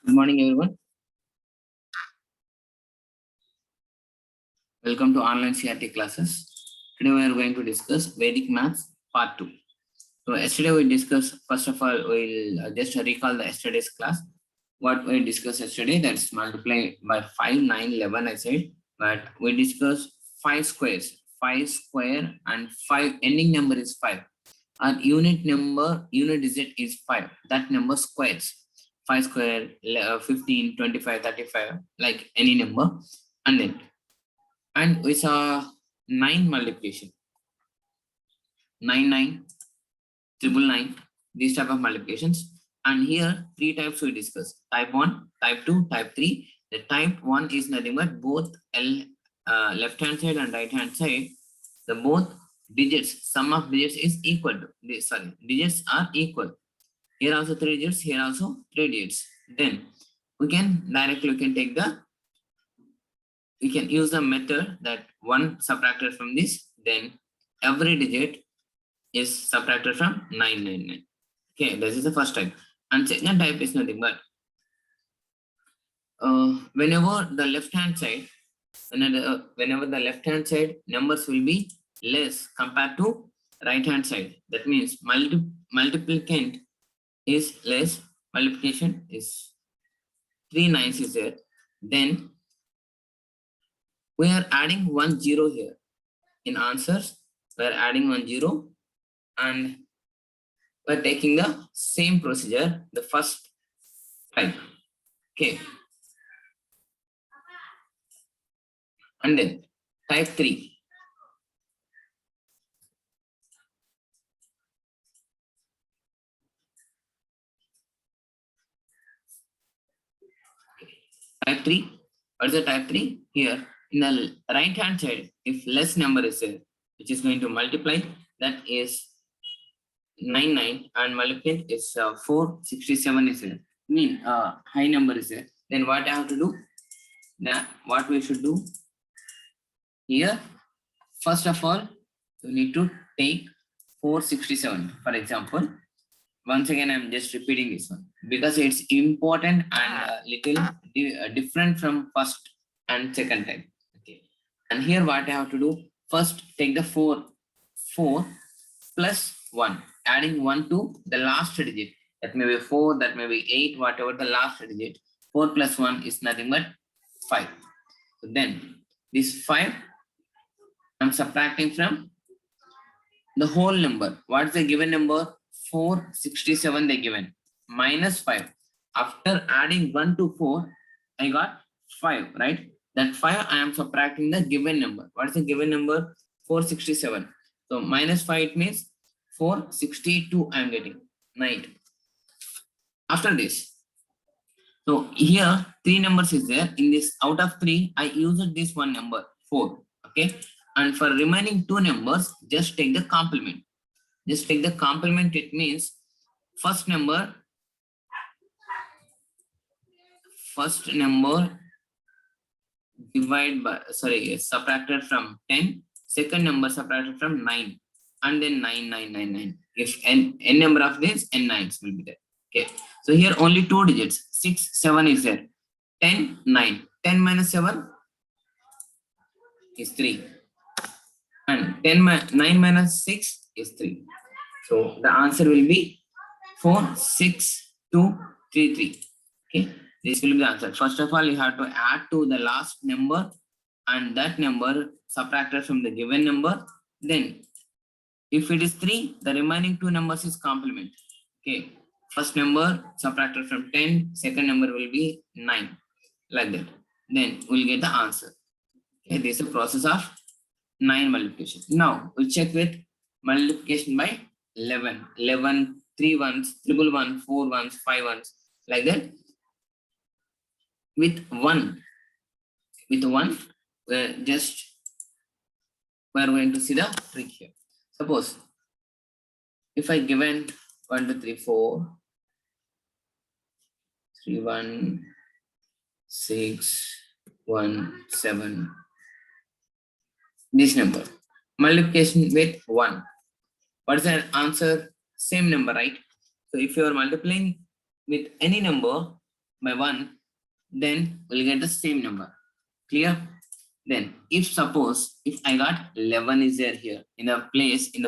Good morning, everyone. Welcome to online CRT classes. Today we are going to discuss Vedic Maths Part 2. So yesterday we discussed, first of all, we'll just recall the yesterday's class. What we discussed yesterday, that's multiply by 5, 9, 11, I said. But we discussed 5 squares. 5 square and 5 ending number is 5. Our unit digit is 5. That number squares. 5 square, 15, 25, 35, like any number. And we saw 9 multiplication. 9, 9, 999, these type of multiplications. And here 3 types we discuss. Type 1, type 2, type 3. The type 1 is nothing but both left hand side and right hand side. The both digits, sum of digits is equal to, digits are equal. Here also 3 digits, here also 3 digits. Then we can take we can use the method that 1 subtracted from this, then every digit is subtracted from 999. Okay, this is the first type. And second type is nothing but whenever the left hand side numbers will be less compared to right hand side. That means multiplicand is less, multiplication is 3 nines is there. Then we are adding 1 0 here. In answers, we are adding 1 0 and we are taking the same procedure, the first type. Okay. And then type 3. Type 3. What is the type 3? Here in the right hand side, if less number is there, which is going to multiply, that is 99, and multiply is 467 is there. High number is there. Then what I have to do? What we should do here, first of all, we need to take 467, for example. Once again, I'm just repeating this one because it's important and little different from first and second type. Okay. And here what I have to do, first take the 4 plus 1, adding 1 to the last digit. That may be 4, that may be 8, whatever the last digit. 4 plus 1 is nothing but 5. So then this 5 I'm subtracting from the whole number. What is the given number? 467 they given. Minus 5. After adding 1 to 4, I got 5, right? That 5 I am subtracting the given number. What is the given number? 467. So minus 5 it means 462 I am getting. 9. After this, so here 3 numbers is there. In this, out of 3, I used this one number 4. Okay. And for remaining 2 numbers, just take the complement. Just take the complement. It means first number subtracted from 10, second number subtracted from 9, and then 9999. If n number of these, n nines will be there. Okay, so here only 2 digits, 6 7 is there. 10 9, 10 minus 7 is 3, and 9 minus 6 is 3. So the answer will be 46233. Okay, this will be the answer. First of all, you have to add to the last number and that number subtracted from the given number. Then if it is 3, the remaining 2 numbers is complement. Okay, first number subtracted from 10, second number will be 9, like that. Then we'll get the answer. Okay, this is the process of 9 multiplication. Now we'll check with multiplication by 11. 11, 3 ones, 111, 4 ones, 5 ones, like that. With 1, we're going to see the trick here. Suppose if I given 1 2 3 4 3 1 6 1 7, this number, multiplication with 1, what is the answer? Same number, right? So if you are multiplying with any number, by 1, then we'll get the same number. Clear? Then if suppose if I got 11 is there here in the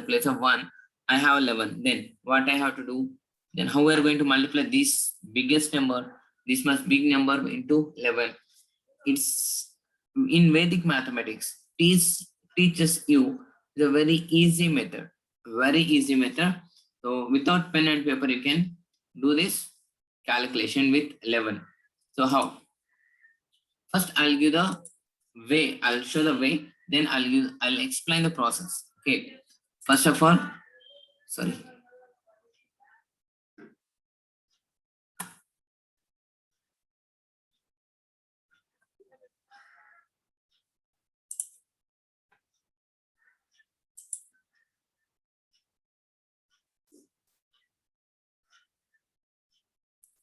place of 1, I have 11, then what I have to do? Then how we are going to multiply this biggest number, this much big number into 11? It's in Vedic mathematics teaches you the very easy method, very easy method. So without pen and paper you can do this calculation with 11. So how? First I'll give the way, I'll show the way, then I'll explain the process. Okay, first of all, sorry,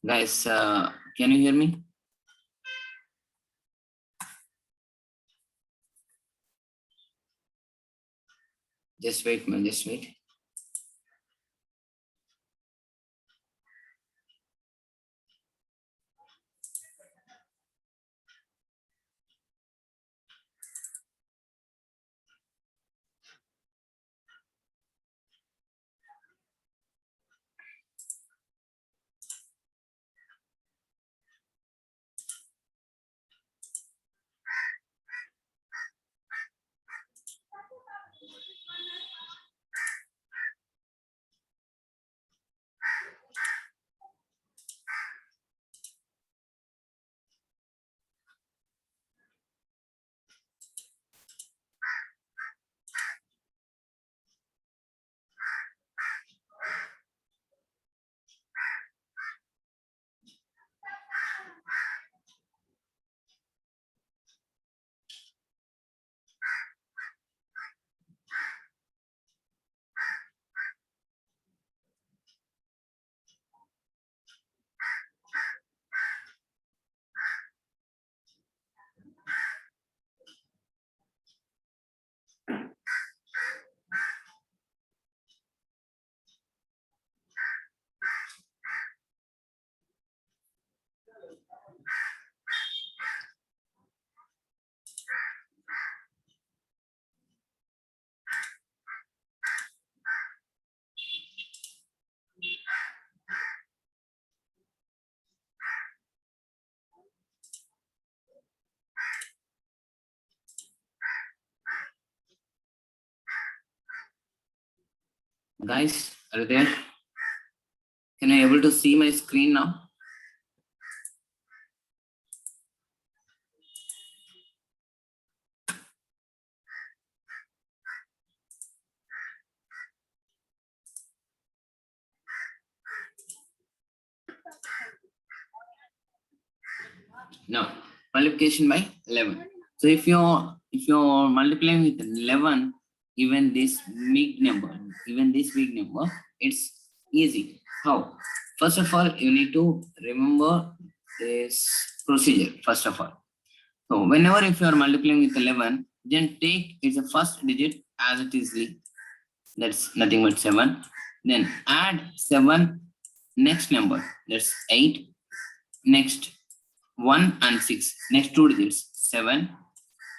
guys, can you hear me? Just wait, man, just wait. Guys, are you there? Can I able to see my screen now? No, multiplication by 11. So if you're multiplying with 11, even this big number, it's easy. How? First of all, you need to remember this procedure. First of all, so whenever if you are multiplying with 11, then take its the first digit as it is the, that's nothing but 7. Then add 7 next number, that's 8. Next 1 and 6, next 2 digits 7,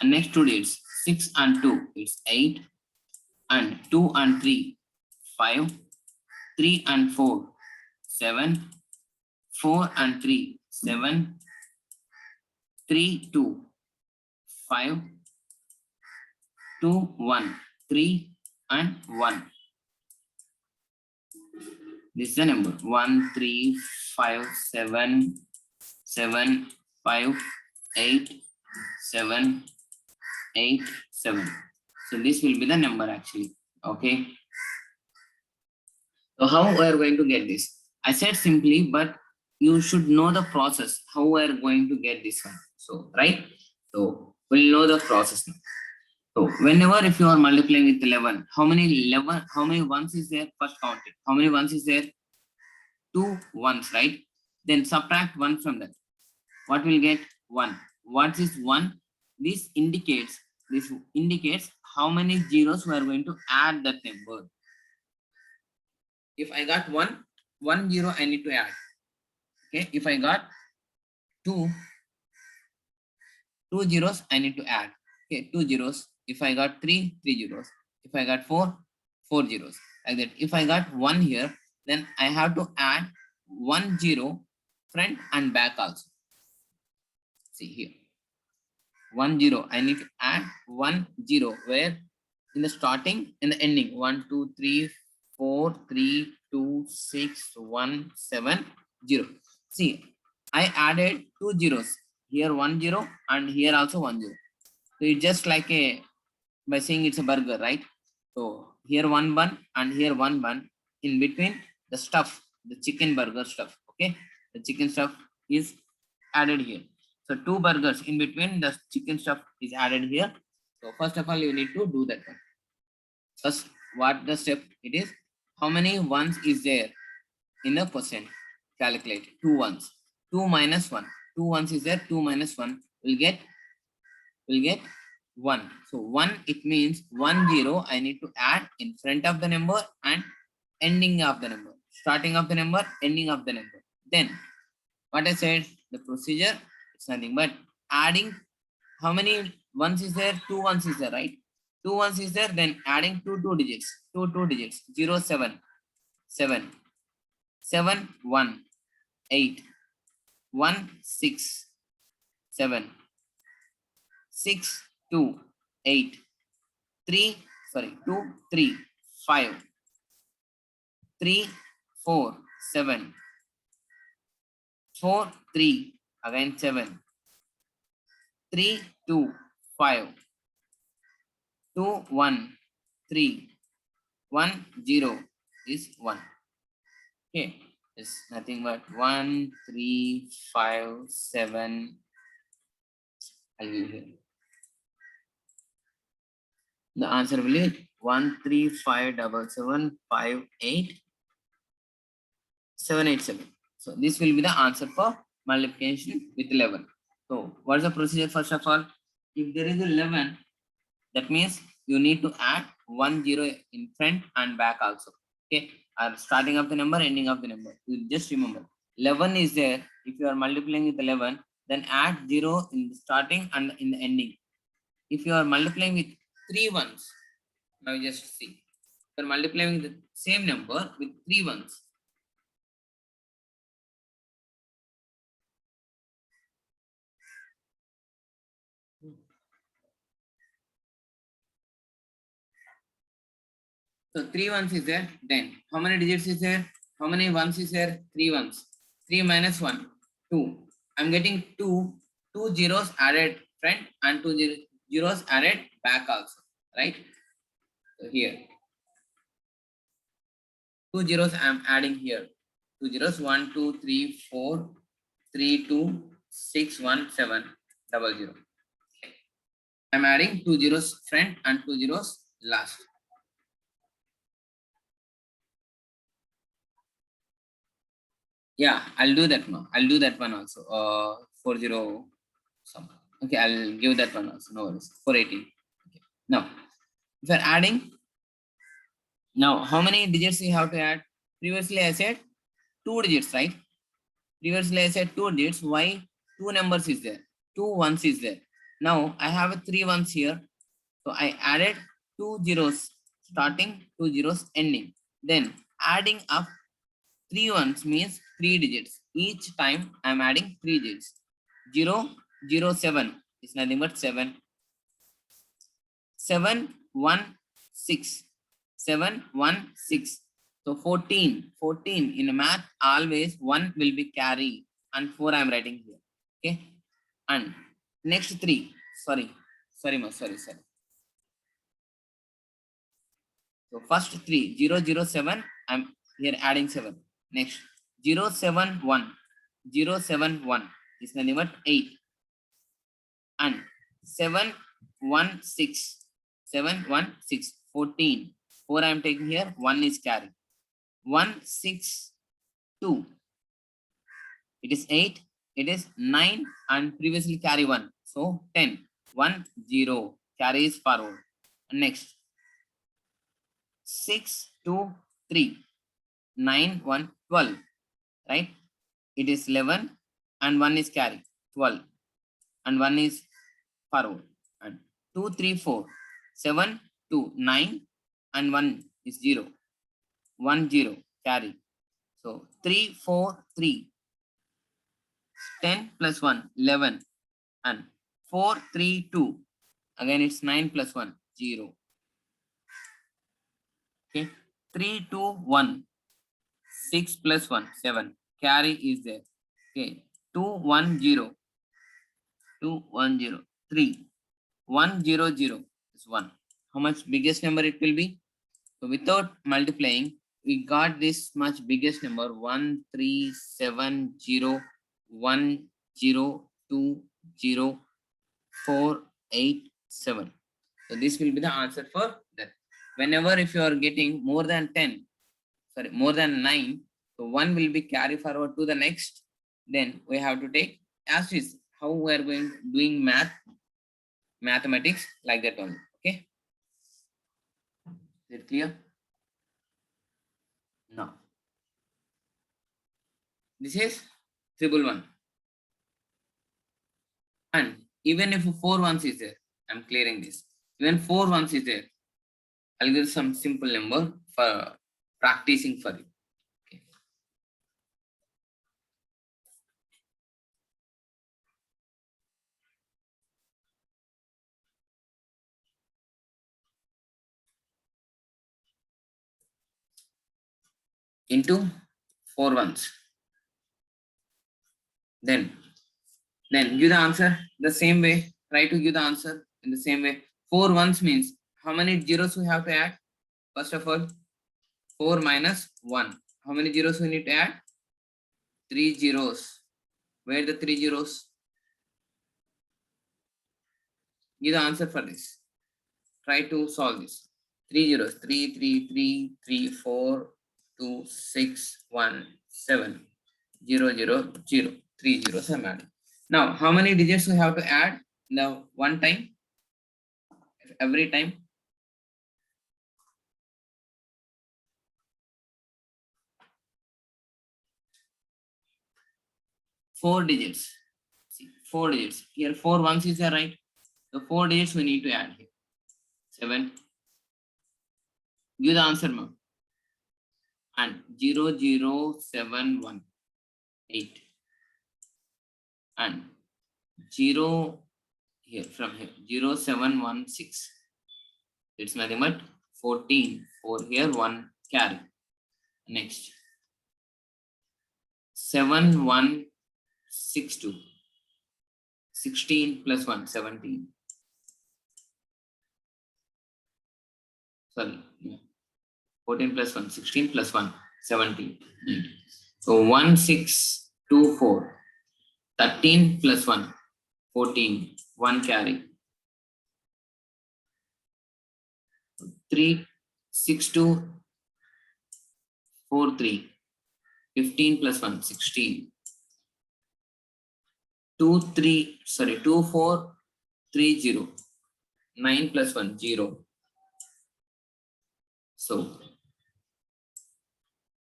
and next 2 digits 6 and 2, it's 8, and 2 and 3 5, 3 and 4 7, 4 and 3 7, 3 2 5, 2 1 3 and 1. This is the number 1 3 5 7 7 5 8 7 8 7. So this will be the number actually. Okay, so how we are going to get this? I said simply, but you should know the process how we are going to get this one. So right, so we'll know the process now. So whenever if you are multiplying with 11, how many ones is there? First count it. How many ones is there? 2 ones, right? Then subtract 1 from that. What will get? 1. What is 1? This indicates how many zeros we are going to add that number. If I got 1 0 I need to add. Okay, if I got two zeros I need to add. Okay, two zeros. If I got three zeros. If I got four zeros. Like that. If I got one here, then I have to add 10 front and back also. See here. 10. I need to add 10 where in the starting and the ending. 1, 2, 3, 4, 3, 2, 6, 1, 7, 0. See, I added two zeros. Here 10 and here also 10. So it's just like a by saying it's a burger, right? So here one bun and here one bun. In between the stuff, the chicken burger stuff. Okay, the chicken stuff is added here. So two burgers in between the chicken stuff is added here. So first of all, you need to do that one. First, what the step it is? How many ones is there in a percent? Calculate two ones. 2 minus 1. Two ones is there. 2 minus 1 will get 1. So 1 it means 10 I need to add in front of the number and ending of the number. Starting of the number, ending of the number. Then what I said, the procedure it's nothing but adding how many ones is there? Two ones is there, right? Two ones is there, then adding two digits. Two digits. 0, 7, 7, 7, 1, 8, 1, 6, 7, 6, 2, 8, 3, 2, 3, 5, 3, 4, 7, 4, 3, again 7, 3, 2, 5, 2, 1, 3, 1, 0 is 1. Okay, it's nothing but 1, 3, 5, 7. I'll give here. The answer will be 1, 3, 5, 7, 7, 5, 8, 7, 8, 7. So this will be the answer for multiplication with 11. So what is the procedure? First of all, if there is 11, that means you need to add 10 in front and back also. Okay, or starting of the number, ending of the number. You just remember 11 is there. If you are multiplying with 11, then add 0 in the starting and in the ending. If you are multiplying with 3 ones, now just see. You are multiplying the same number with 3 ones. So 3 ones is there. Then how many digits is there? How many ones is there? 3 ones. 3 minus 1, 2. I'm getting two zeros added front and two zeros added back also. Right? So here. 2 zeros I'm adding here. 2 zeros. 1, 2, 3, 4, 3, 2, 6, 1, 7, 0. Okay. I'm adding 2 zeros front and 2 zeros last. Yeah, I'll do that one. I'll do that one also. 40 some. Okay, I'll give that one also. No worries. 418. Okay. Now, if you're adding, now how many digits you have to add? Previously I said 2 digits, right? Previously I said 2 digits. Why 2 numbers is there? 2 ones is there. Now I have 3 ones here. So I added 2 zeros starting, 2 zeros ending. Then adding up 3 ones means 3 digits. Each time I am adding 3 digits. 0, 0, 7 is nothing but 7. 7, 1, 6. 7, 1, 6. So 14. 14 in math always 1 will be carry and 4 I am writing here. Okay. And next 3. Sorry. Sorry. So first 3. 0, 0, 7. I'm here adding 7. Next 0, 7, 1. 0, 7, 1 is nothing but 8. And 7, 1, 6. 7, 1, 6. 14. 4 I am taking here. 1 is carry. 1, 6, 2. It is 8. It is 9 and previously carry 1. So 10. 1, 0. Carry is forward. Next 6, 2, 3. 9, 1, 12. Right? It is 11 and 1 is carry. 12 and 1 is forward, and 2 3 4 7 2 9 and 1 is 0, 1 0 carry. So 3 4 3 10 plus 1 11 and 4 3 2 again it's 9 plus 1 0. Okay, 3 2 1 6 plus 1 7 carry is there. Okay, 2 1 0 2 1 0 3 1 0 0 is 1. How much biggest number it will be? So without multiplying, we got this much biggest number 1 3 7 0 1 0 2 0 4 8 7. So this will be the answer for that. Whenever if you are getting more than 10, sorry, more than 9, so 1 will be carry forward to the next. Then we have to take as is how we are going doing mathematics like that only. Okay, is it clear? Now this is triple one, and even if 4 ones is there, I'm clearing this. Even 4 ones is there, I'll give some simple number for practicing for you. Okay. Into 4 ones. Then give the answer the same way. Try to give the answer in the same way. 4 ones means how many zeros we have to add? First of all, 4 minus 1. How many zeros we need to add? 3 zeros. Where are the 3 zeros? Give the answer for this. Try to solve this. 3 zeros. 3 3 3 3 4 2 6 1 7 0 0 0. 3 zeros I'm adding. Now, how many digits we have to add in the one time? Every time? Four digits. See, 4 digits. Here 4 ones is there, right? The 4 digits we need to add here. 7. Give the answer, ma'am. And 0 0 7 1 8. And 0 here from here 0 7 1 6. It's nothing but 14. 4 here, 1 carry. Next 7 1 6 2. 16 plus 1 17. Sorry, yeah. 14 plus 1 16 plus 1 17. So 1 6 2 4. 13 plus 1 14. 1 carry. 3 6 2 4 3. 15 plus 1 16. 2 3 sorry 2 4 3 0. 9 plus 1 0. So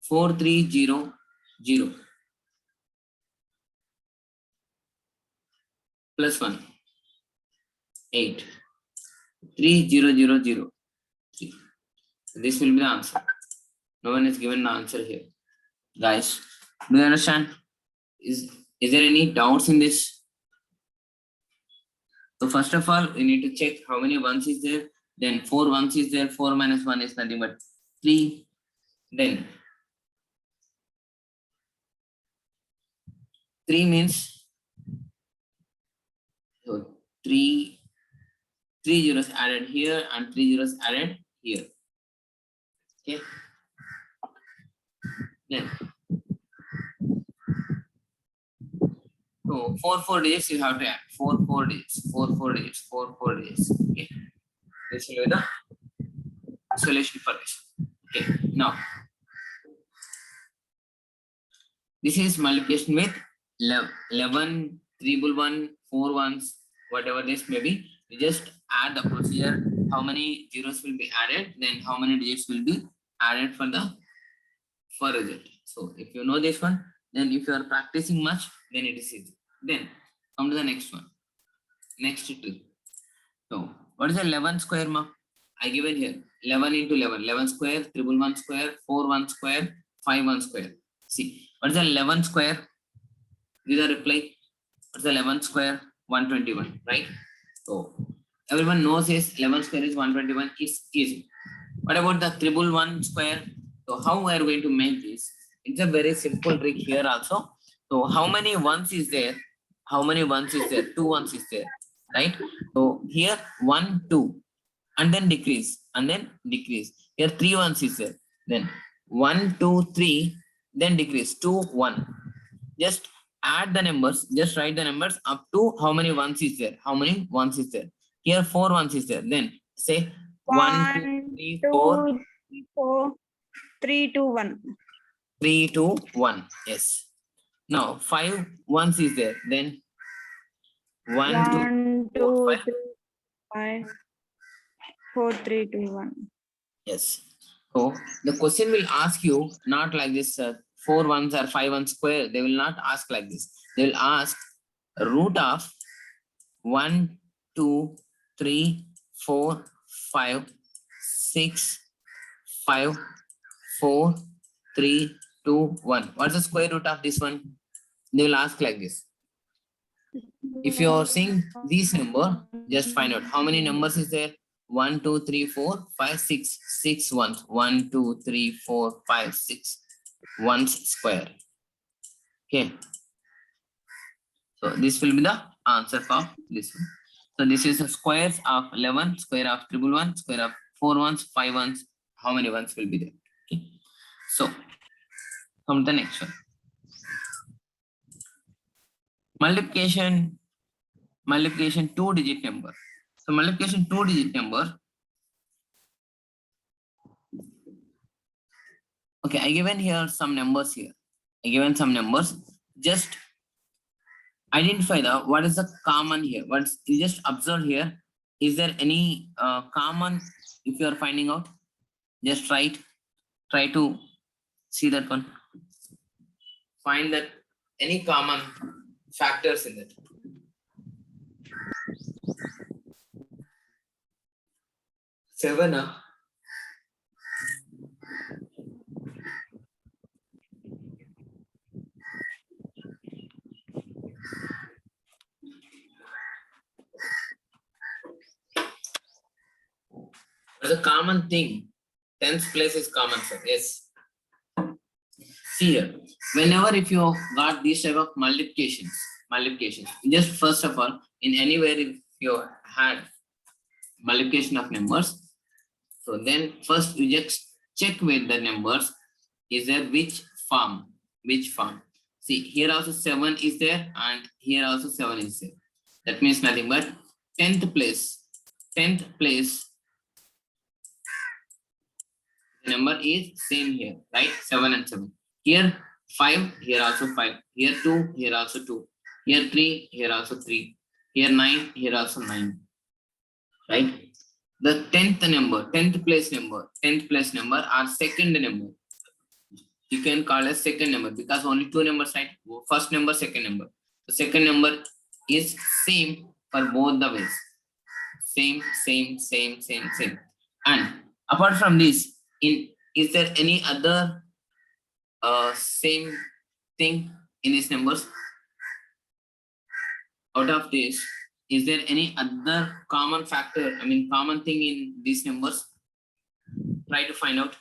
4 3 0 0 plus 1 8 3 0 0 0 3. So this will be the answer. No one is given the answer here. Guys, do you understand? Is there any doubts in this? So first of all, we need to check how many ones is there. Then 4 ones is there. 4 minus 1 is nothing but 3. Then 3 means so 3 zeros added here and 3 zeros added here. Okay. Then so 4 digits you have to add. 4 digits. 4 digits. 4 digits. Okay. This will be the solution for this. Okay. Now this is multiplication with 11, 3 4 ones, whatever this may be. You just add the procedure, how many zeros will be added, then how many digits will be added for the result. So if you know this one, then if you are practicing much, then it is easy. Then Come to the next one. Next trick. So what is the 11 square mark? I given here 11 into 11. 11 square, triple 1 square, 4 1 square, 5 1 square. See, what is the 11 square? This is the reply. What's the 11 square? 121, right? So everyone knows is 11 square is 121. It's easy. What about the triple 1 square? So how we are going to make this? It's a very simple trick here also. So how many ones is there? How many ones is there? 2 ones is there, right? So here 1 2 and then decrease and then decrease. Here 3 ones is there. Then 1 2 3 then decrease 2 1. Just add the numbers. Just write the numbers up to how many ones is there. How many ones is there? Here 4 ones is there. Then say 1 2 3 4 4 3 2 1. 3 2 1. Yes. Now 5 ones is there. Then 1 1 2 4 2 5. 3 5 4 3 2 1. Yes. So the question will ask you not like this 4 ones or 5 ones square. They will not ask like this. They will ask root of 1 2 3 4 5 6 5 4 3 2 1. What's the square root of this one? They will ask like this. If you are seeing this number, just find out how many numbers is there. 1 2 3 4 5 6 6 ones. 1 2 3 4 5 6 ones square. Okay. So this will be the answer for this one. So this is the squares of 11, square of triple 1, square of 4 ones, 5 ones. How many ones will be there? Okay. So come to the next one. Multiplication 2-digit number. So multiplication 2-digit number. Okay, I given here some numbers here. I given some numbers. Just identify the what is the common here. What's you just observe here. Is there any common? If you are finding out, just try to see that one. Find that any common factors in it. Seven. What's a common thing? 10th place is common, sir. Yes. See here. Whenever if you got these type of multiplications, just first of all, in anywhere if you had multiplication of numbers, so then first you just check with the numbers. Is there which form? See here also 7 is there and here also 7 is there. That means nothing but 10th place. 10th place. The number is same here, right? 7 and 7. Here 5, here also 5. Here 2, here also 2. Here 3, here also 3. Here 9, here also 9. Right? The 10th number, 10th place number are second number. You can call as second number because only two numbers, right? First number, second number. The second number is same for both the ways. Same. And apart from this, is there any other same thing in these numbers? Out of this, is there any other common factor? I mean, common thing in these numbers? Try to find out.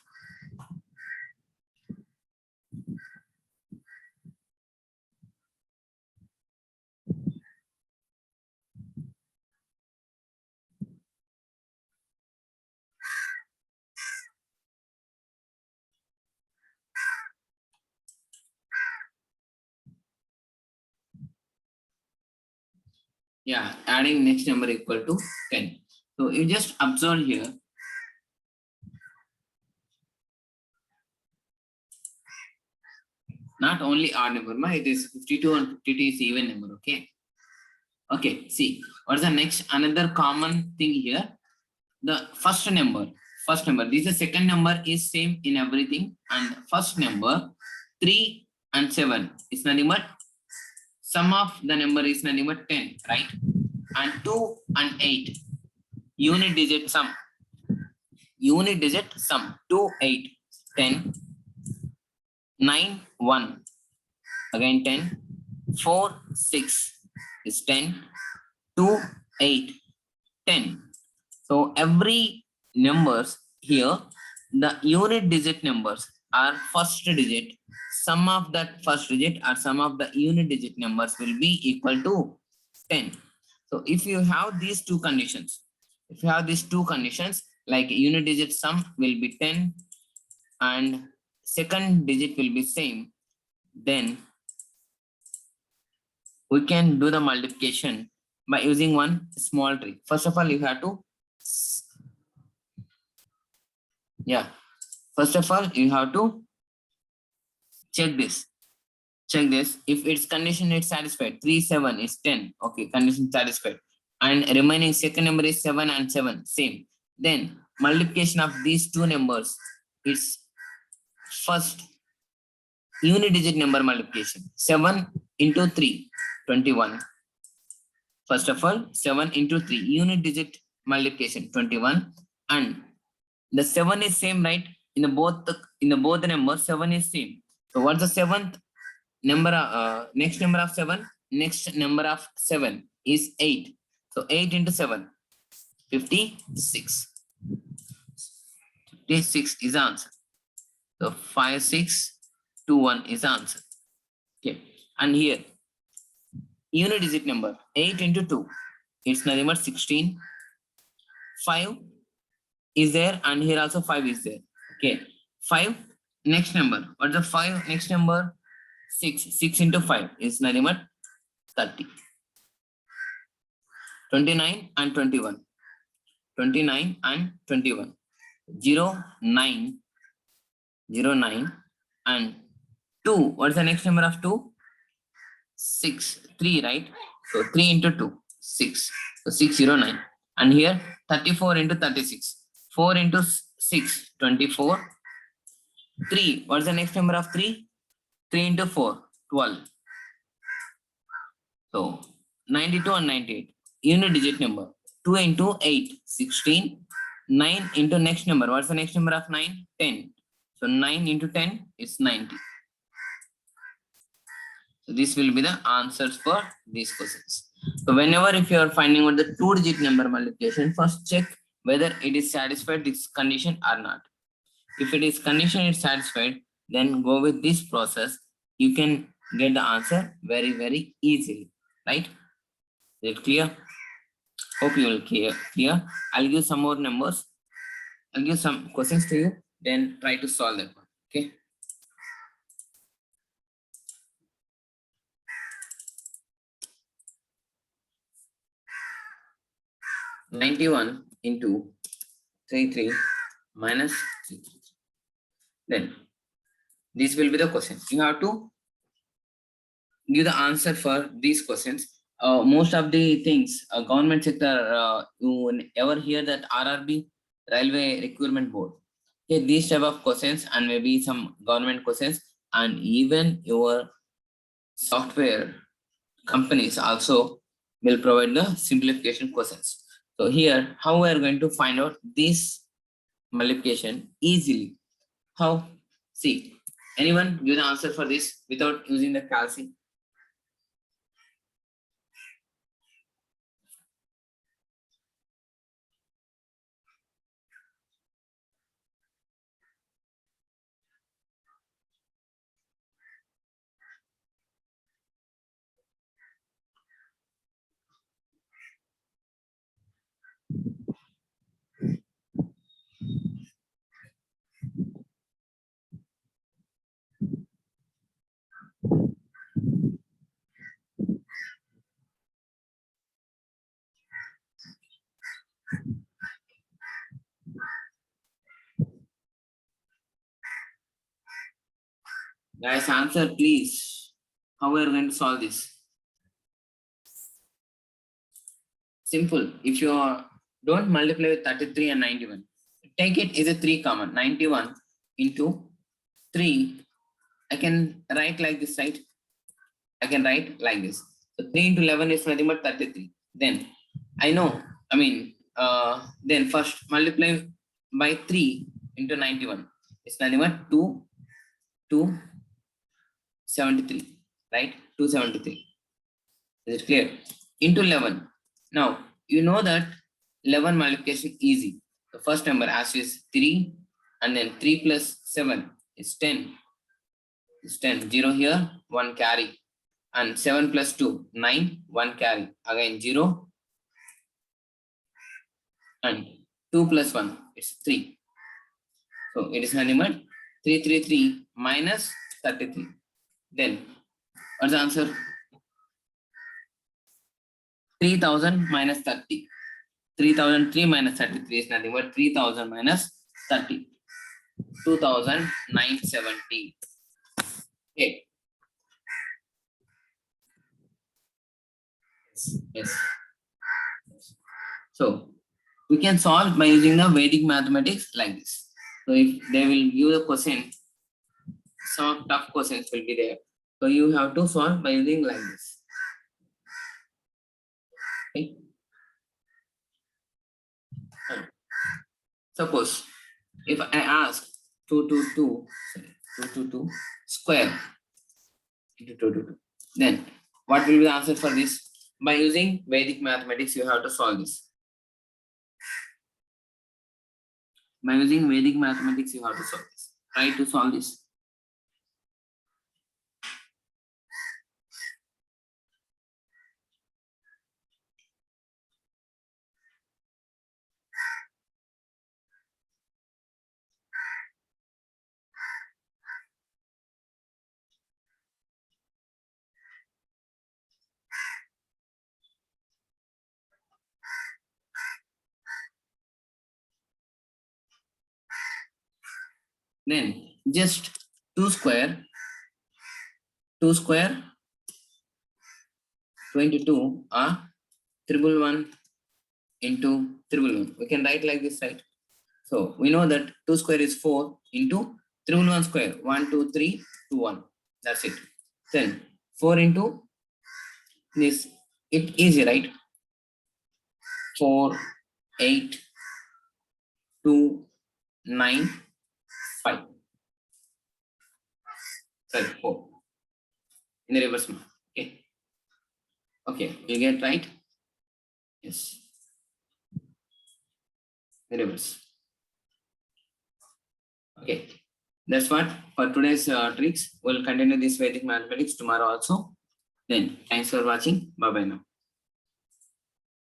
Yeah, adding next number equal to 10. So you just observe here. Not only odd number, it is 52 and 52 is even number, okay? Okay, see, what's the next? Another common thing here. The first number, this is second number is same in everything. And first number, 3 and 7 is nothing but sum of the number is nothing but 10, right? And 2 and 8, unit digit sum. Unit digit sum 2, 8, 10, 9, 1, again 10, 4, 6 is 10, 2, 8, 10. So every numbers here, the unit digit numbers are first digit. Sum of that first digit or sum of the unit digit numbers will be equal to 10. So if you have these two conditions, like unit digit sum will be 10 and second digit will be same, then we can do the multiplication by using one small trick. First of all, you have to, first of all, you have to check this. If its condition is satisfied, 3, 7 is 10. Okay, condition satisfied. And remaining second number is 7 and 7, same. Then multiplication of these two numbers, it's first unit digit number multiplication. 7 into 3, 21. First of all, 7 into 3, unit digit multiplication, 21. And the 7 is same, right? In the both the numbers, 7 is same. So what's the seventh number? Next number of 7. Next number of 7 is 8. So 8 into 7, 56. 56 is the answer. So 5, 6, 2, 1 is the answer. Okay. And here, unit digit number 8 into 2, it's nothing but 16. 5 is there, and here also 5 is there. Okay. 5 next number. What's the 5 next number? 6. 6 into 5 is nothing but 30. 29 and 21. 29 and 21. 0, 9. 0, 9 and 2. What's the next number of 2? 6. 3, right? So 3 into 2, 6. So 609. And here 34 into 36. 4 into 6, 24. 3. What's the next number of 3? 3 into 4, 12. So 92 and 98. Unit digit number. 2 into 8, 16. 9 into next number. What's the next number of 9? 10. So 9 into 10 is 90. So this will be the answers for these questions. So whenever if you are finding out the 2-digit number multiplication, first check whether it is satisfied this condition or not. If it is condition is satisfied, then go with this process. You can get the answer very, very easily, right? Is it clear? Hope you will clear. I'll give some more numbers. I'll give some questions to you, then try to solve that one. Okay. (91) into 33 minus 33. Then this will be the question. You have to give the answer for these questions. Most of the things, government sector, you ever hear that RRB, Railway Recruitment Board. Okay, these type of questions and maybe some government questions, and even your software companies also will provide the simplification questions. So here, how we are going to find out this multiplication easily? How? See, anyone give the answer for this without using the calci? Guys, answer please. How we are going to solve this? Simple. If you don't multiply with 33 and 91, take it as a 3 common. 91 into 3. I can write like this, right? I can write like this. So 3 into 11 is nothing but 33. Then I know, then first multiply by 3 into 91. It's nothing but 273, right? 273. Is it clear? Into 11. Now, you know that 11 multiplication easy. The first number as is 3, and then 3 plus 7 is 10. It's 10. 0 here, 1 carry. And 7 plus 2, 9, 1 carry. Again 0. And 2 plus 1, it's 3. So it is nothing but 333 minus 33. Then what's the answer? 3000 minus 30. 3003 minus 33 is nothing but 3000 minus 30. 2970. Okay. Yes. So we can solve by using the Vedic mathematics like this. So if they will give the question, some tough questions will be there. So you have to solve by using like this. Okay. Suppose if I ask 222 square into 222, then what will be the answer for this? By using Vedic mathematics, you have to solve this. By using Vedic mathematics, you have to solve this. Try to solve this. Then just 2 square 22 are 111 into 111. We can write like this, right? So we know that 2 square is 4 into 111 square. 1, 2, 3, 2, 1. That's it. Then 4 into this. It easy, right? 4, 8, 2, 9, 5. Sorry, 4. In the reverse mark. Okay. Okay, you get right? Yes. The reverse. Okay. That's what for today's tricks. We'll continue this Vedic mathematics tomorrow also. Then thanks for watching. Bye bye now.